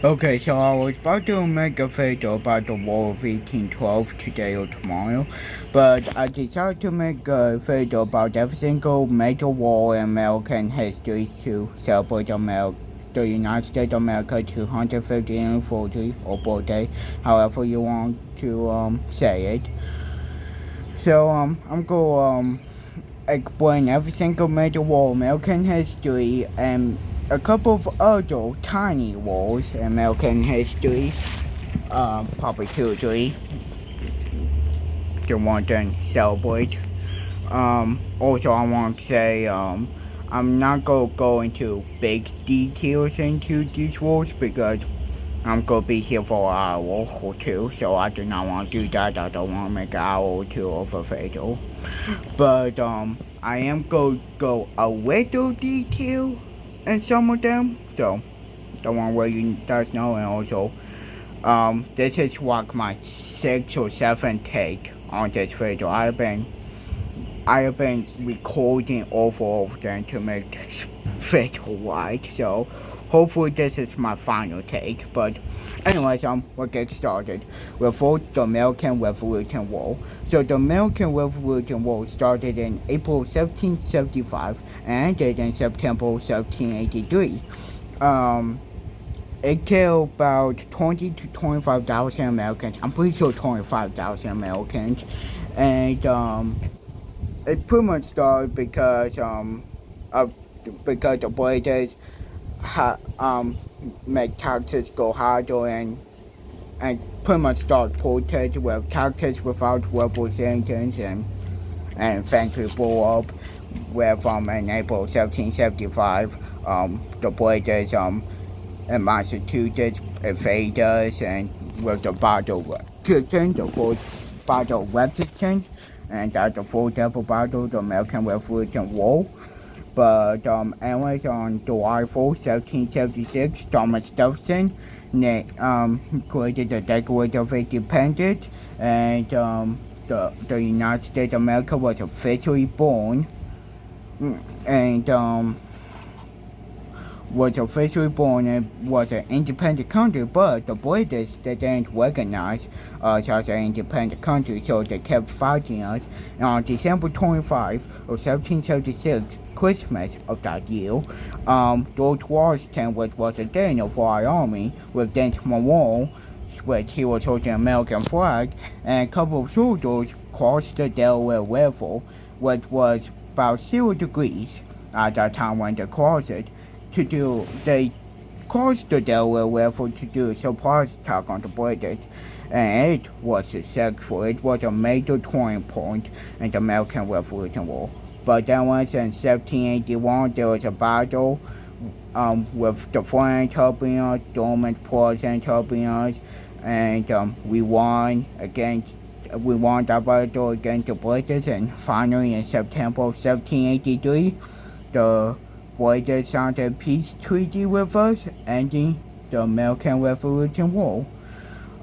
Okay, so I was about to make a video about the War of 1812 today or tomorrow, but I decided to make a video about every single major war in American history to celebrate the United States of America 250th anniversary or birthday, however you want to say it. So I'm going explain every single major war in American history and a couple of other tiny wars in American history, probably 2 or 3, the one to celebrate. Also, I want to say I'm not going to go into big details into these wars because I'm going to be here for an hour or two, so I do not want to do that. I don't want to make an hour or two of a video. But I am going to go a little detail in some of them, so don't want to let you guys know. And also, this is like my 6th or 7th take on this video. I have been recording over again to make this video right, so hopefully this is my final take. But anyways, we'll get started with the American Revolution War. So the American Revolution War started in April 1775 and ended in September 1783. It killed about 20 to 25,000 Americans. I'm pretty sure 25,000 Americans, and it pretty much started because the British make taxes go harder and pretty much start protests with taxes without representatives and eventually blew up with in April 1775 the British in Massachusetts invaders and with the Battle of Lexington, the first Battle of Lexington, and that's the first ever battle, the American Revolution War. But anyways, on July 4th, 1776, Thomas Jefferson created the Declaration of Independence, and the United States of America was officially born, and was officially born and was an independent country, but the British didn't recognize us as an independent country, so they kept fighting us. And on December 25 of 1776, Christmas of that year, George Washington, which was a general for our army, with James Monroe, which he was holding an American flag, and a couple of soldiers crossed the Delaware River, which was about 0 degrees at that time when they crossed it. They crossed the Delaware River to do a surprise attack on the British, and it was successful. It was a major turning point in the American Revolution War. But then once in 1781, there was a battle with the French helping us, German Prussians helping us, and we won that battle against the British, and finally in September 1783, the British signed a peace treaty with us, ending the American Revolution War.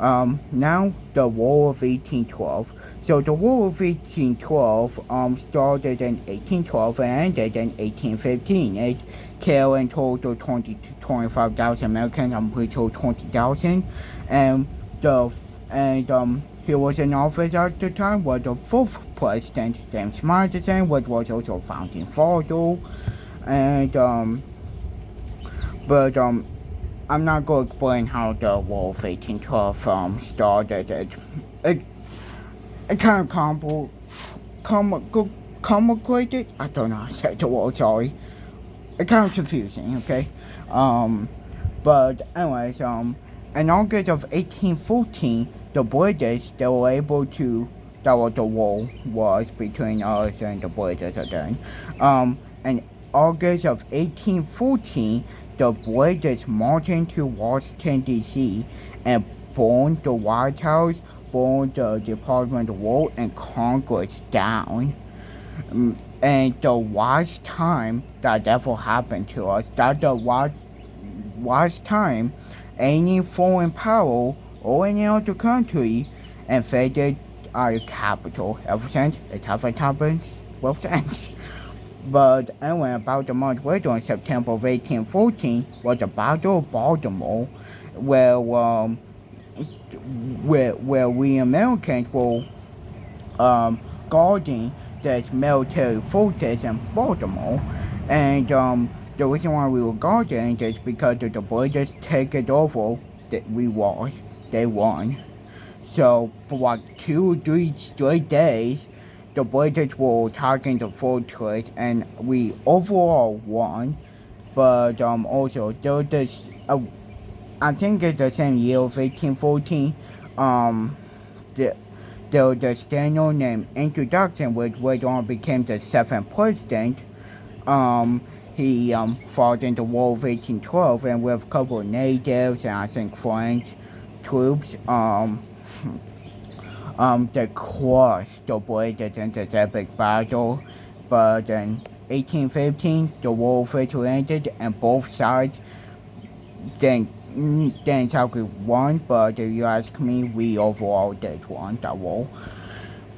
Now the War of 1812. So the War of 1812 started in 1812 and ended in 1815. It killed in total 20 to 25,000 Americans. I'm pretty sure 20,000. And he was in office at the time was the fourth president, James Madison, which was also founding father. And but I'm not going to explain how the War of 1812 started. It kind of complicated. I don't know how to say the word. Sorry, it's kind of confusing. Okay, but anyways, in August of 1814, the British they were able to. That was the war was between us and the British again. And August of 1814, the British marched into Washington, D.C. and burned the White House, burned the Department of War, and Congress down. And the last time that ever happened to us, that the last time any foreign power or any other country invaded our capital. Ever since, it hasn't happened well since. But anyway, about a month later, on September of 1814, was the Battle of Baltimore, where where we Americans were guarding this military fortress in Baltimore, and the reason why we were guarding it is because of the British take it over that they won. So for like 2 or 3 straight days, the British were attacking the fortress, and we overall won. But also there was this, I think it's the same year of 1814. Um, the there was this Daniel named Introduction, which later on became the seventh president. Um, he fought in the War of 1812, and with a couple of natives and I think French troops, they crushed the British in this epic battle. But in 1815, the war officially ended, and both sides then exactly won. But if you ask me, we overall did won that war.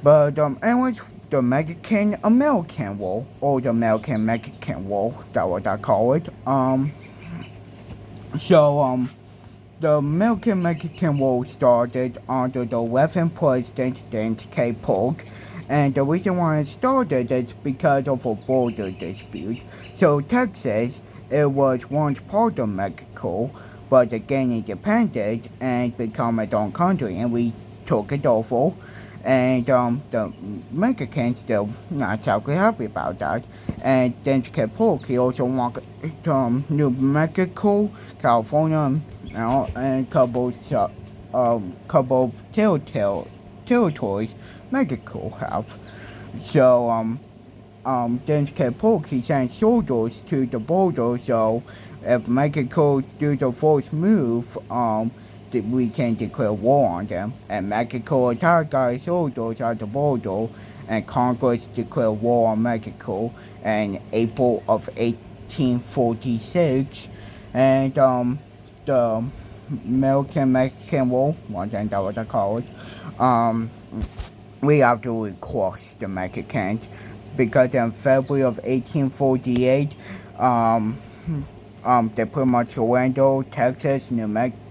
But anyways, the Mexican American War, or the American Mexican War, that's what I call it. So the American Mexican War started under the 11th President James K. Polk, and the reason why it started is because of a border dispute. So Texas, it was once part of Mexico, but it gained independence and become its own country, and we took it over. And the Mexicans still not exactly happy about that. And James K. Polk, he also wanted New Mexico, California, and couple territories Mexico have. So James K. Polk, he sent soldiers to the border. So if Mexico do the first move, we can declare war on them. And Mexico attacked our soldiers at the border, and Congress declared war on Mexico in April of 1846. And the American Mexican War, once again that what I call it, we have to cross the Mexicans because in February of 1848, they pretty much surrendered Texas, New Mexico,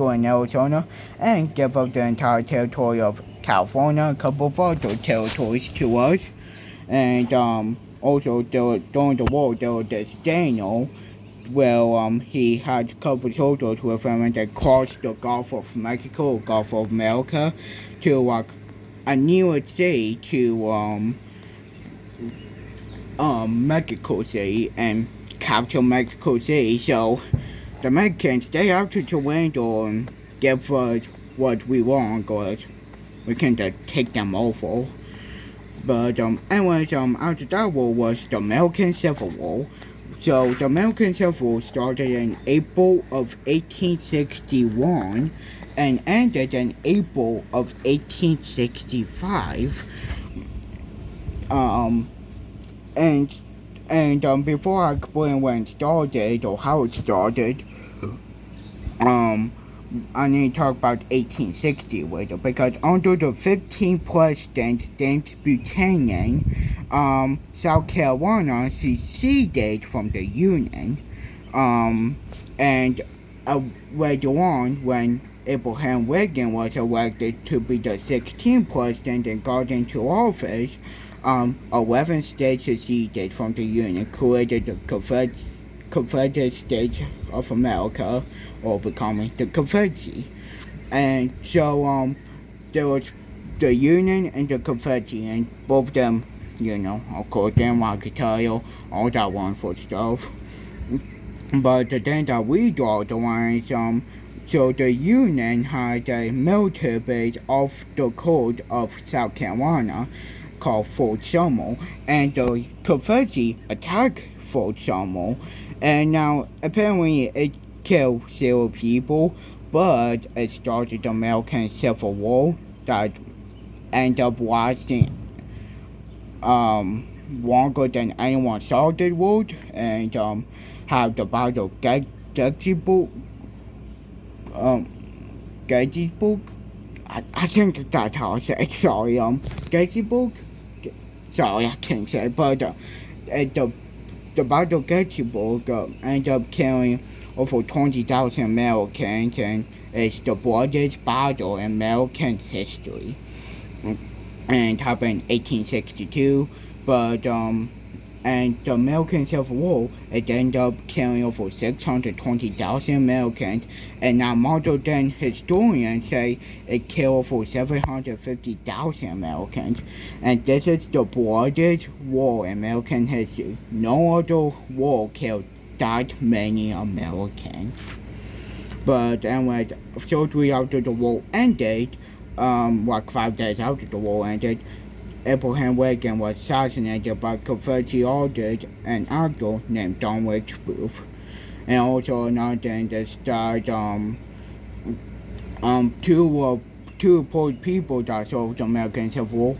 and Arizona, and gave up the entire territory of California, a couple of other territories to us. And also during the war, there was this Daniel, where he had a couple of soldiers with him, and they crossed the Gulf of Mexico, Gulf of America, to like a New York City to Mexico City and capture Mexico City. So the Mexicans, they have to surrender and give us what we want, cause we can't take them over. But anyways, after that war was the American Civil War. So the American Civil War started in April of 1861 and ended in April of 1865. And before I explain when it started or how it started, I need to talk about 1860 later, because under the 15th President James Buchanan, South Carolina seceded from the Union, and later on, when Abraham Lincoln was elected to be the 16th president and got into office, 11 states seceded from the Union, created the Confederate States of America, or becoming the Confederacy. And so there was the Union and the Confederacy, and both of them, of course, them I could tell you all that wonderful stuff. But the thing that we draw the lines, so the Union had a military base off the coast of South Carolina called Fort Sumter, and the Confederacy attacked Fort Sumter, and now apparently it killed 0 people, but it started the American Civil War that ended up lasting longer than anyone thought it would, and have the Battle of Gettysburg. Gettysburg. I think that's how I say it. Sorry, Gettysburg. sorry, I can't say, but the battle of Gettysburg ended up killing over 20,000 Americans, and it's the bloodiest battle in American history. And it happened in 1862, but and the American Civil War, it ended up killing over 620,000 Americans, and now modern historians say it killed over 750,000 Americans. And this is the bloodiest war in American history. No other war killed that many Americans. But anyways, shortly after the war ended, like 5 days after the war ended, Abraham Lincoln was assassinated by Confederate ordered an actor named John Wilkes Booth. And also another thing that started two important people that served the American Civil War,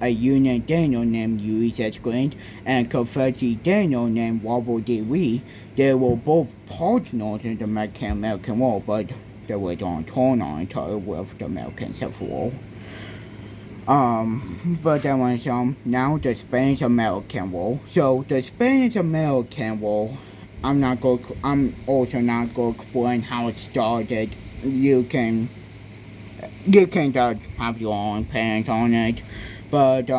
a Union general named Ulysses Grant and Confederate general named Robert D. Lee. They were both partners in the American War, but they were on torn on each other with the American Civil War. But then was now the Spanish American War. So the Spanish American War, I'm also not going to explain how it started. You can just have your own opinions on it. But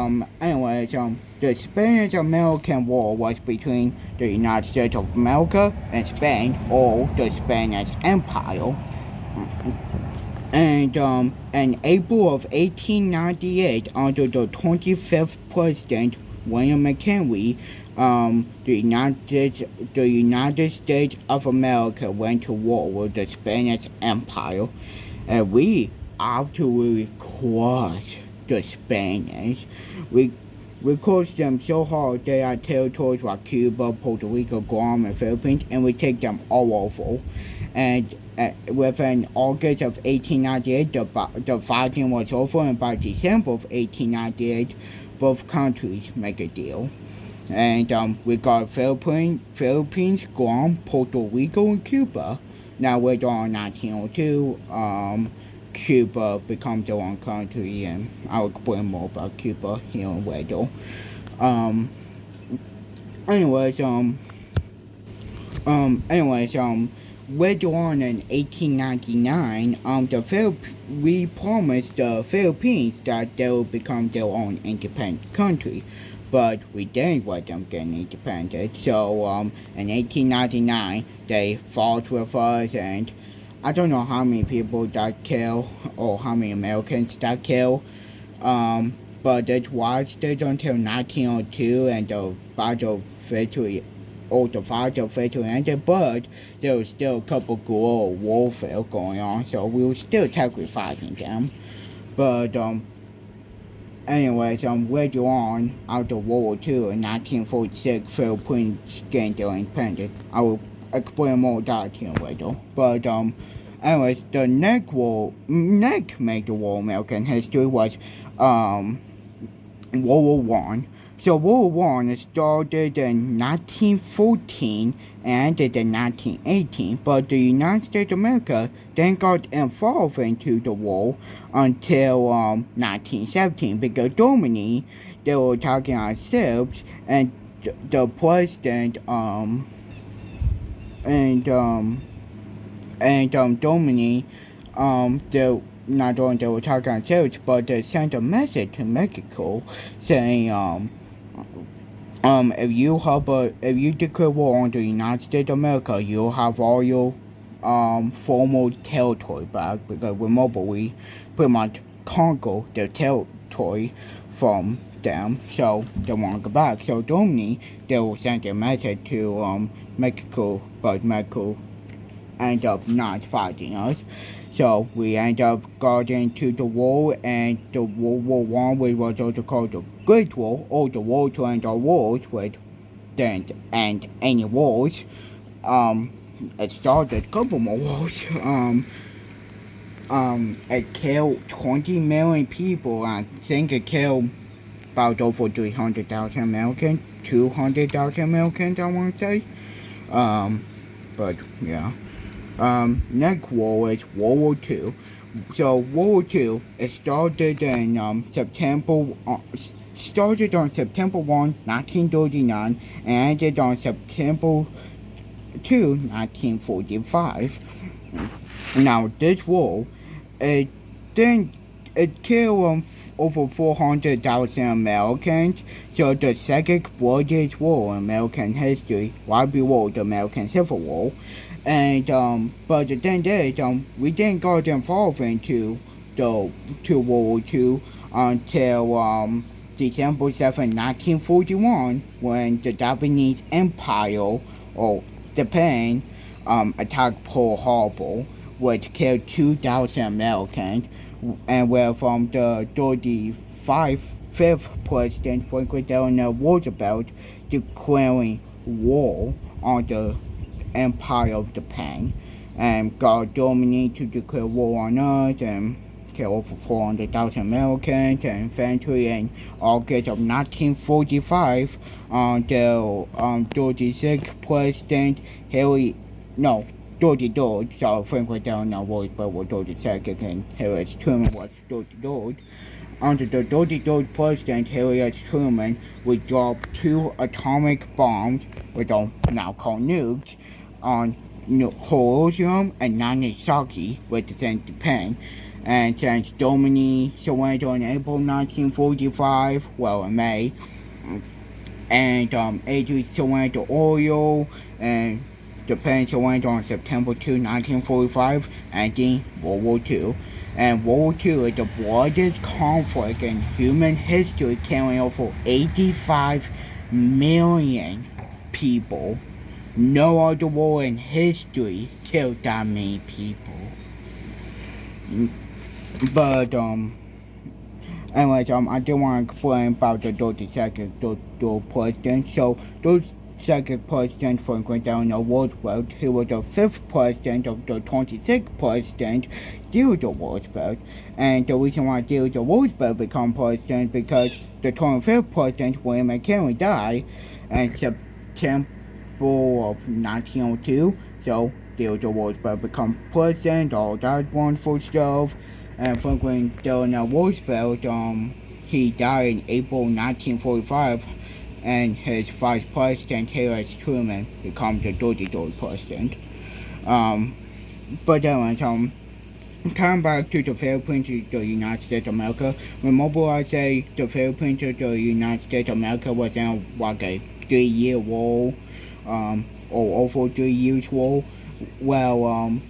anyways, the Spanish American War was between the United States of America and Spain, or the Spanish Empire. And in April of 1898, under the 25th President William McKinley, the United States of America went to war with the Spanish Empire, and we absolutely crushed the Spanish. We crushed them so hard they had territories like Cuba, Puerto Rico, Guam, and Philippines, and we take them all over. And within August of 1898, the fighting was over, and by December of 1898, both countries make a deal. And we got Philippines, Guam, Puerto Rico, and Cuba. Now later on in 1902, Cuba becomes their own country, and I'll explain more about Cuba here later. Anyways, later on in 1899, we promised the Philippines that they would become their own independent country, but we didn't let them get independent. So in 1899, they fought with us, and I don't know how many people that killed or how many Americans that killed, but it lasted until 1902, and the battle victory ended, but there was still a couple guerrilla warfare going on, so we were still technically fighting them. But anyways, later on, after World War II in 1946, Philippines gained their independence. I will explain more of that here later. But anyways, the next major war in American history was World War I. So World War I started in 1914 and ended in 1918, but the United States of America then got involved into the war until 1917, because Germany, they were attacking our Serbs, and the president Germany, they not only they were attacking our Serbs, but they sent a message to Mexico saying if you declare war on the United States of America, you'll have all your former territory back, because remember we pretty much conquered their territory from them, so they want to go back. So Germany, they will send a message to Mexico, but Mexico end up not fighting us. So we end up getting into the war, and the World War I, which was also called the Great War, or the war to end all wars, which didn't end any wars. It started a couple more wars. It killed 20 million people. I think it killed about over 300,000 Americans, 200,000 Americans, I want to say. But yeah. Next war is World War II. So World War II, it started in September started on September 1, 1939, and ended on September 2, 1945. Now, this war, it then it killed over 400,000 Americans, so the second bloodiest war in American history, right below the American Civil War. And but the thing is, we didn't get involved into the to World War II until December 7, 1941, when the Japanese Empire, or Japan, attacked Pearl Harbor, which killed 2,000 Americans, and were from the 35th President Franklin Delano Roosevelt declaring war on the Empire of Japan, and got Germany to declare war on us and kill over 400,000 Americans. And eventually, in August of 1945, the 36th President no, 33rd, so Franklin Delano Roosevelt was 32nd and Harry S. Truman was 33rd. Under the 33rd President, Harry S. Truman would drop 2 atomic bombs, which are now called nukes, on Hiroshima and Nagasaki, which is in Japan. And since Germany surrendered in April 1945, well, in May, and Italy surrendered oil, and Japan surrendered on September 2, 1945, ending World War II. And World War II is the bloodiest conflict in human history, killing over 85 million people. No other war in history killed that many people. But anyways, I do want to explain about the 32nd president. So those second president Franklin Delano Roosevelt, he was the 5th president of the 26th president, Theodore Roosevelt. And the reason why Theodore Roosevelt became president because the 25th president, William McKinley, died in September of 1902. So Theodore Roosevelt became president, all that wonderful stuff. And Franklin Delano Roosevelt, he died in April 1945. And his vice president, Harry S. Truman, became the 33rd president. But anyways, coming back to the Philippines to the United States of America, remember I say the Philippines to the United States of America was in like a 3-year war, or over 3 years war. Well,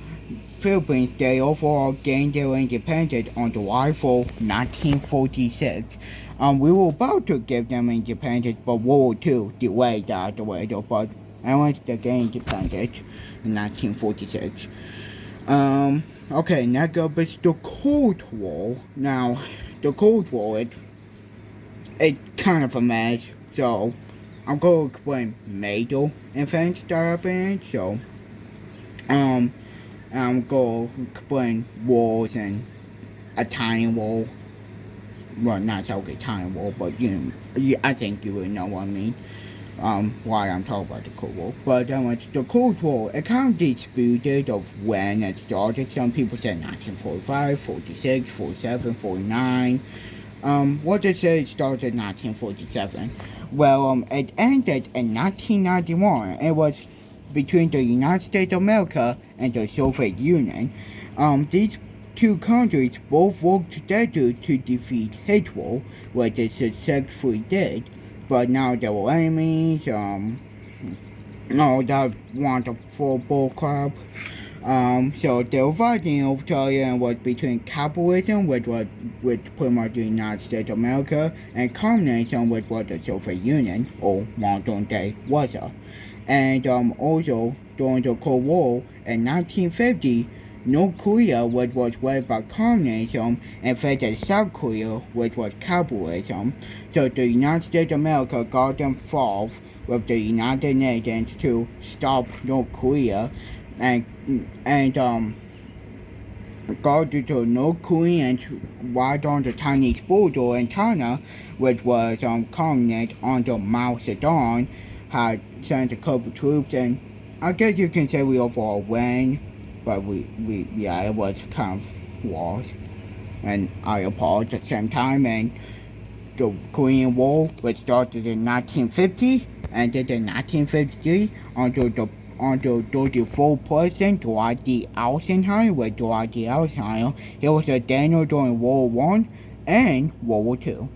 Philippines, they overall gained their independence on July 4, 1946. We were about to give them independence, but World War II delayed that away, but anyways, they gained independence in 1946. Okay, next up is the Cold War. Now, the Cold War, it's kind of a mess, so I'm going to explain major events that happened. So, I'm going to explain wars and a tiny war. Well, not so Italian war, but I think you will know what I mean. Why I'm talking about the Cold War. But the Cold War, it kind of disputed of when it started. Some people said 1945, 46, 47, 49. What they say it started in 1947. Well, it ended in 1991. It was between the United States of America and the Soviet Union. These 2 countries both worked together to defeat Hitler, which they successfully did. But now they were enemies, all that wonderful bullcrap. So they were fighting over each other, and was between capitalism, which pretty much the United States of America, and communism, which was the Soviet Union, or modern day Russia. And also during the Cold War in 1950, North Korea, which was led by communism, invaded South Korea, which was capitalism. So the United States of America got involved with the United Nations to stop North Korea, and got to the North Koreans right on the Chinese border in China, which was communist under Mao Zedong, had sent a couple troops, and I guess you can say we overall win. But it was kind of lost, and I applaud at the same time. And the Korean War was started in 1950, ended in 1953 under the 34th Dwight Eisenhower with Dwight Eisenhower. He was a general during World War One and World War Two.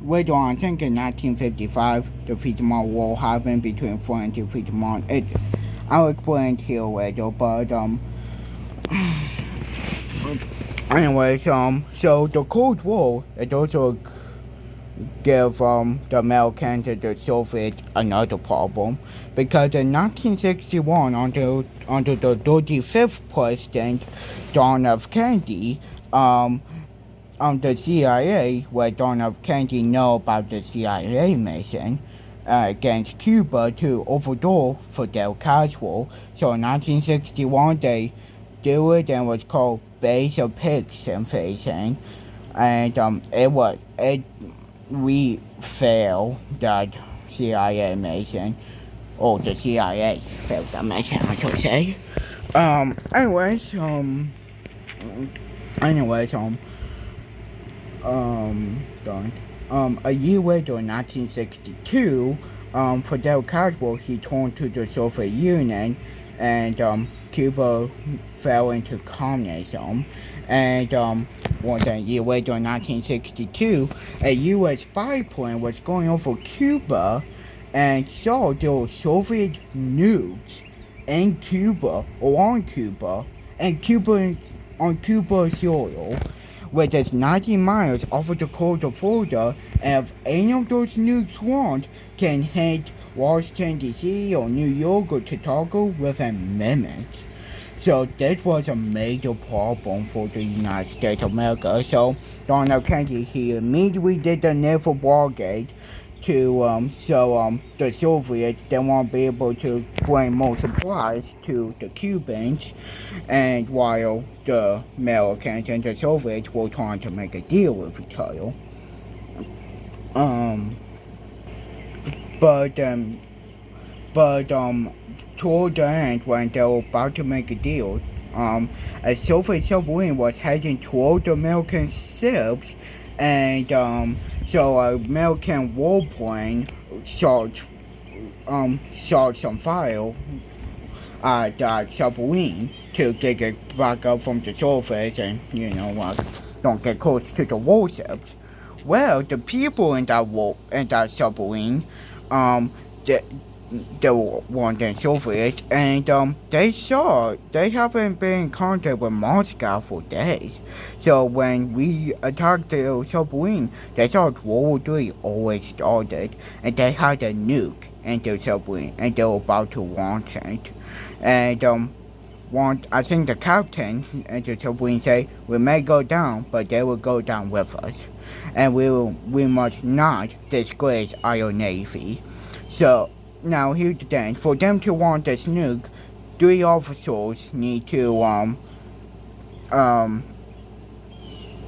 Later on, I think in 1955, the Vietnam War happened between France and Vietnam. I'll explain to you later, but so the Cold War, it also give the Americans and the Soviets another problem, because in 1961, under the 35th president, John F. Kennedy, the CIA, where John F. Kennedy know about the CIA mission against Cuba to overthrow Fidel Castro. So in 1961, they do it, and was called Base of Pigs invasion, and we failed that CIA mission, or the CIA failed that mission, I should say. Anyways, a year later in 1962, Fidel Castro, he turned to the Soviet Union, and Cuba fell into communism. And more than a year later in 1962, a U.S. spy plane was going over Cuba and saw those Soviet nukes in Cuba, or on Cuba, and on Cuba's soil, which is 90 miles off of the coast of Florida, and if any of those nukes launched, can hit Washington, D.C., or New York, or Chicago within minutes. So this was a major problem for the United States of America. So John F. Kennedy, he immediately did the naval blockade to the Soviets, they won't be able to bring more supplies to the Cubans, and while the Americans and the Soviets were trying to make a deal with each other. But toward the end, when they were about to make a deal, a Soviet submarine was heading toward the American ships, and so an American warplane shot some fire at that submarine to get it back up from the surface, and don't get close to the warships. Well, the people in that submarine, they weren't in Soviet, and they haven't been in contact with Moscow for days. So when we attacked the submarine, they thought World War III always started, and they had a nuke in the submarine, and they were about to launch it. And I think the captain and the submarine say, we may go down, but they will go down with us, and we must not disgrace our navy. So now here's the thing: for them to want this nuke, 3 officers need to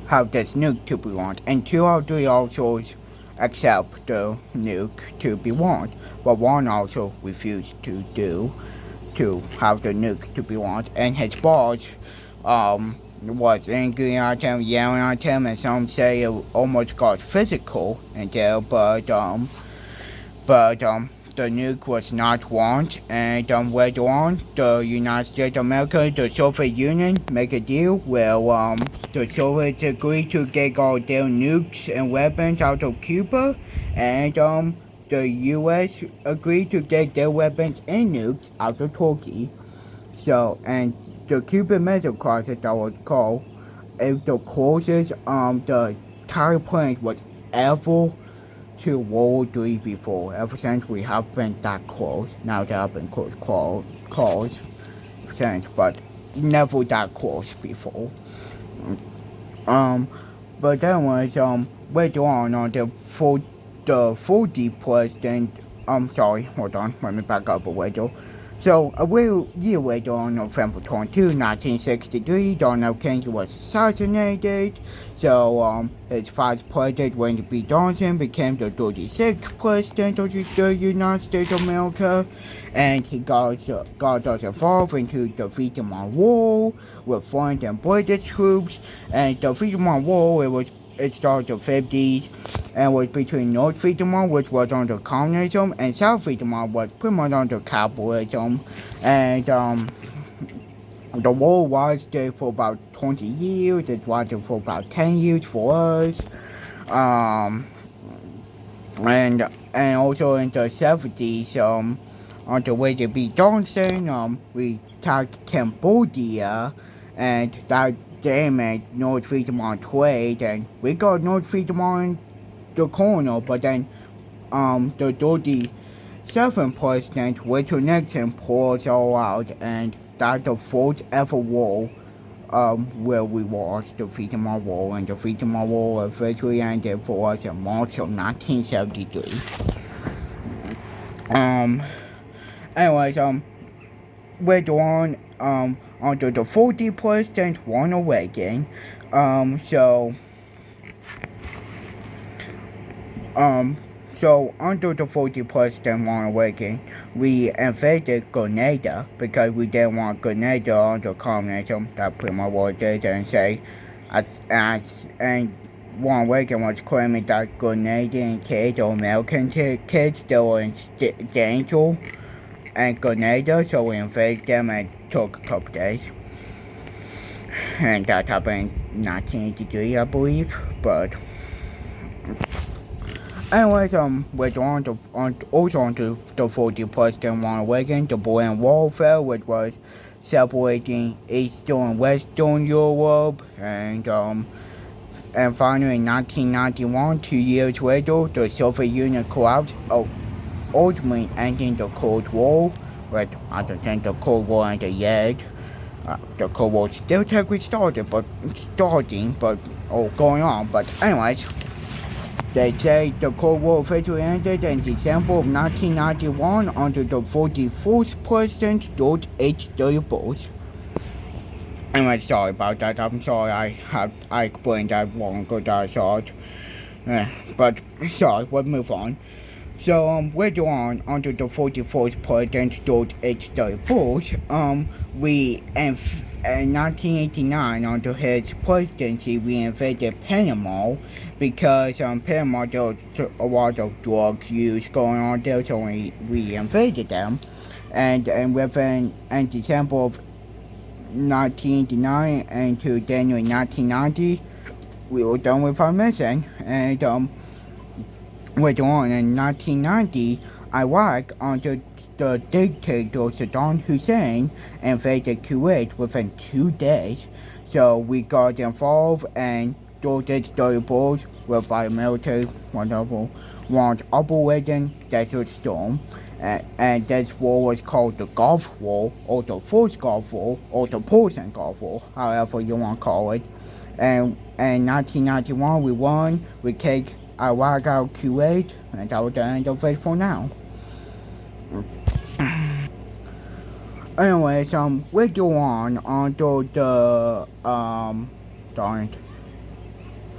have this nuke to be launched, and 2 out of 3 officers accept the nuke to be launched, but 1 also refused to have the nuke to be launched, and his boss was angry at him, yelling at him, and some say it almost got physical in there, but the nuke was not launched, and later on, the United States of America, the Soviet Union, make a deal where the Soviets agreed to get all their nukes and weapons out of Cuba, and the U.S. agreed to get their weapons and nukes out of Turkey. So, and the Cuban Missile Crisis, that was called, if the closest the entire planet was ever to World War III before. Ever since we have been that close. Now they have been close since, but never that close before. But then was later on the 40 president. Sorry, hold on, let me back up a little. So, a year later, on November 22, 1963, John F. Kennedy was assassinated. So, his vice president, Lyndon B. Johnson, became the 36th president of the United States of America, and he got us involved into the Vietnam War with French and British troops. And the Vietnam War, it started in the 50s and was between North Vietnam, which was under communism, and South Vietnam was pretty much under capitalism. And the war was there for about 20 years. It was there for about 10 years for us. And also in the 70s, under Lyndon B. Johnson, we attacked Cambodia, and that damaged North Vietnam trade, and we got North Vietnam in the corner, but then the 37th president, Richard Nixon, pulled us all out, and that's the fourth ever war where we lost the Vietnam War, and the Vietnam War officially ended for us in March of 1973. Anyways, later on, under the 40th president, Ronald Reagan, so under the 40th president, Ronald Reagan, we invaded Grenada because we didn't want Grenada under communism. That pretty much what it is, and say, and Ronald Reagan was claiming that Grenadian kids or American kids, they were in danger and Grenada, so we invaded them, and it took a couple days. And that happened in 1983, I believe. But anyways, later on to the 40th president, Ronald Reagan, the Berlin Wall fell, which was separating Eastern and Western Europe, and finally in 1991, 2 years later, the Soviet Union collapsed, ultimately ending the Cold War. But I don't think the Cold War ended yet. The Cold War still technically started, but going on. But anyways, they say the Cold War officially ended in December of 1991 under the 44th president, George H.W. Bush. Anyway, sorry about that. I'm sorry I explained that wrong, because I thought. But sorry, we'll move on. So, later on, under the 44th president, George H.W. Bush, we, in 1989, under his presidency, we invaded Panama because, Panama, there was a lot of drug use going on there, so we invaded them. And within, in December of 1989 into January 1990, we were done with our mission. And, later on in 1990, Iraq, under the dictator Saddam Hussein, invaded Kuwait within 2 days. So we got involved, and George H.W. Bush, with our military, whatever, launched Operation Desert Storm. And this war was called the Gulf War, or the First Gulf War, or the Persian Gulf War, however you want to call it. And in 1991, we won. We kicked Iraq out Kuwait, and that was the end of it for now. Anyways, we go on under the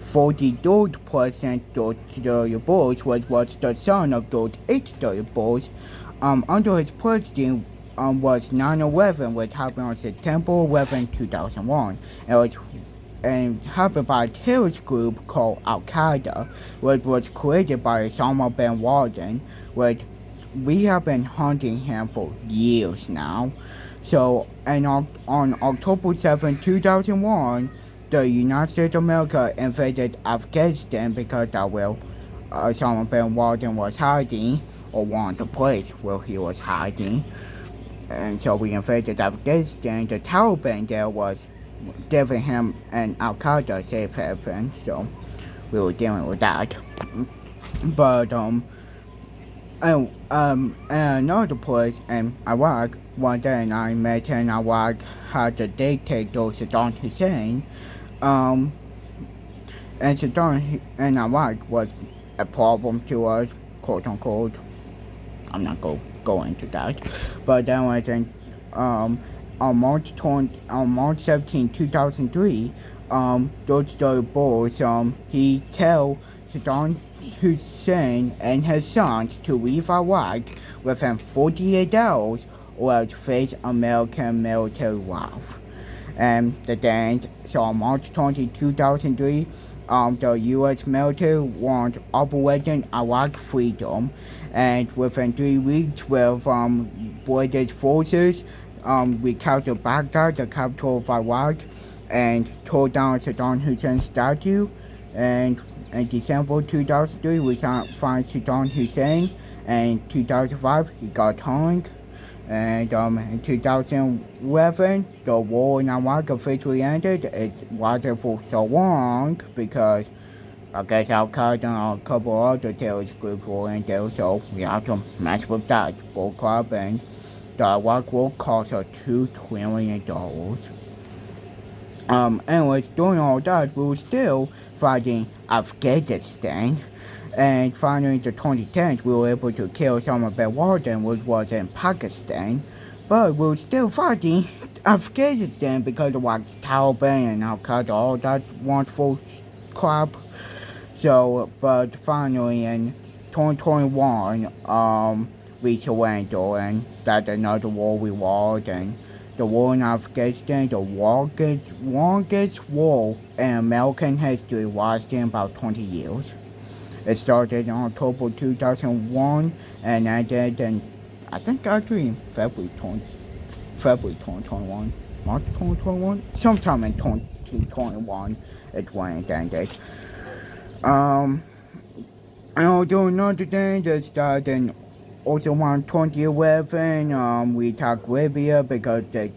43rd president, George W. Bush, which was the son of George H.W. Bush. Under his presidency was 9/11, which happened on September 11, 2001. And happened by a terrorist group called Al Qaeda, which was created by Osama bin Laden, which we have been hunting him for years now. So, and on October 7, 2001, the United States of America invaded Afghanistan because that's where Osama bin Laden was hiding, or one of the place where he was hiding. And so we invaded Afghanistan. The Taliban there was giving him an Al Qaeda safe haven, so we were dealing with that. But another place in Iraq, one day I met in Iraq, had the dictator Saddam Hussein. And Saddam in Iraq was a problem to us, quote unquote. I'm not going to go into that. But then was on March 17, 2003, George W. Bush, he tell Saddam Hussein and his sons to leave Iraq within 48 hours or else face American military wrath. And so on March 20, 2003, the U.S. military launched Operation Iraq Freedom, and within 3 weeks with British forces, we captured Baghdad, the capital of Iraq, and tore down Saddam Hussein's statue. And in December 2003, we found Saddam Hussein, and in 2005, he got hung. And in 2011, the war in Iraq officially ended. It wasn't for so long because I guess Al-Qaeda and a couple other terrorist groups were in there, so we have to mess with that bull crap, and the Iraq war cost us $2 trillion. Anyways, during all that, we were still fighting Afghanistan. And finally, in the 2010s, we were able to kill Osama bin Laden, which was in Pakistan. But we were still fighting Afghanistan because of like Taliban and Al-Qaeda, all that wonderful crap. So, but finally in 2021, we surrendered, and that's another war we lost. And the war in Afghanistan, the longest war in American history, lasting about 20 years. It started in October 2001 and ended in, I think actually in February 2021, March 2021, sometime in 2021 it went and ended. And also another thing that started in also around 2011, we attacked Libya because the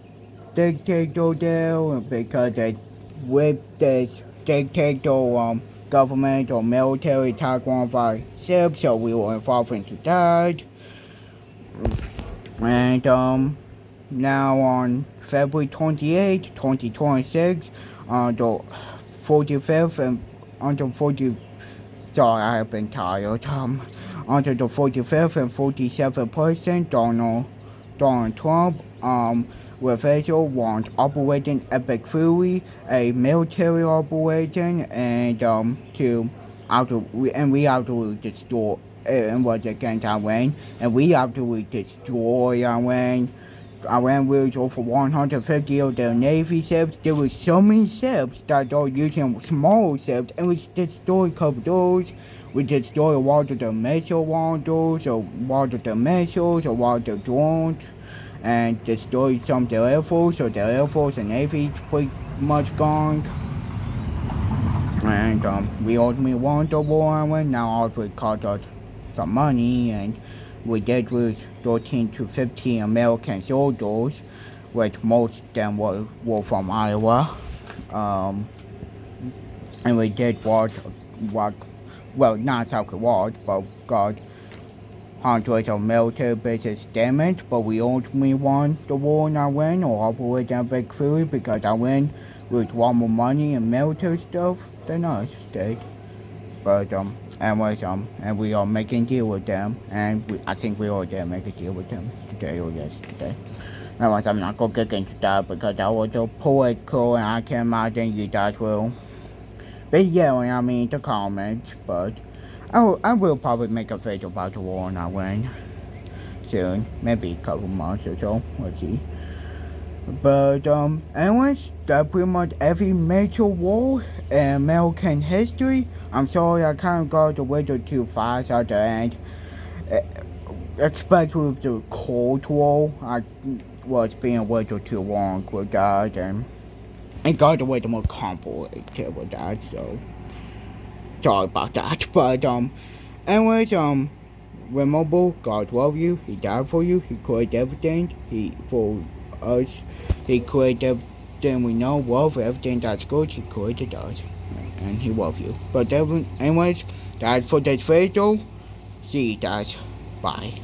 dictator there, because they with this dictator government or military attack one of our ships, so we were involved into that. And now on February 28, 2026, on the 45th and on the 40th, sorry, I have been tired. Under the 45th and 47th President Donald Trump, with Israel launched Operation Epic Fury, a military operation, and we have to destroy. It was against Iran, and we have to destroy Iran. Iran was over 150 of their Navy ships. There were so many ships that they were using small ships, and we destroyed a couple of those. We destroyed a lot of the missile launchers, a lot of the missiles, a lot of the drones, and destroyed some of their Air Force, so their Air Force and Navy is pretty much gone. And we ultimately won the war, and now it cost us some money, and we did lose 13 to 15 American soldiers, which most of them were from Iowa. And we did what, well, not South Korea, but got hundreds of military bases damaged, but we ultimately won the war in Iran, or Operation Epic Fury, because Iran was a lot more money and military stuff than us did. But anyways, and we are making a deal with them, and I think we all did make a deal with them today or yesterday. Anyways, I'm not gonna get into that because that was so political, and I can imagine you guys will be yelling at me in the comments. But I will probably make a video about the war in Iran soon, maybe a couple months or so. Let's see. But anyways, that's pretty much every major war in American history. I'm sorry I kind of got the video too fast at the end, especially with the Cold War. I was being a little too long with that, and it got a little more complicated with that. So sorry about that. But anyways, remember, God love you. He died for you. He created everything. For us, He created everything we know, love, everything that's good. He created us, and He loves you. But anyways, that's for this video. See you guys. Bye.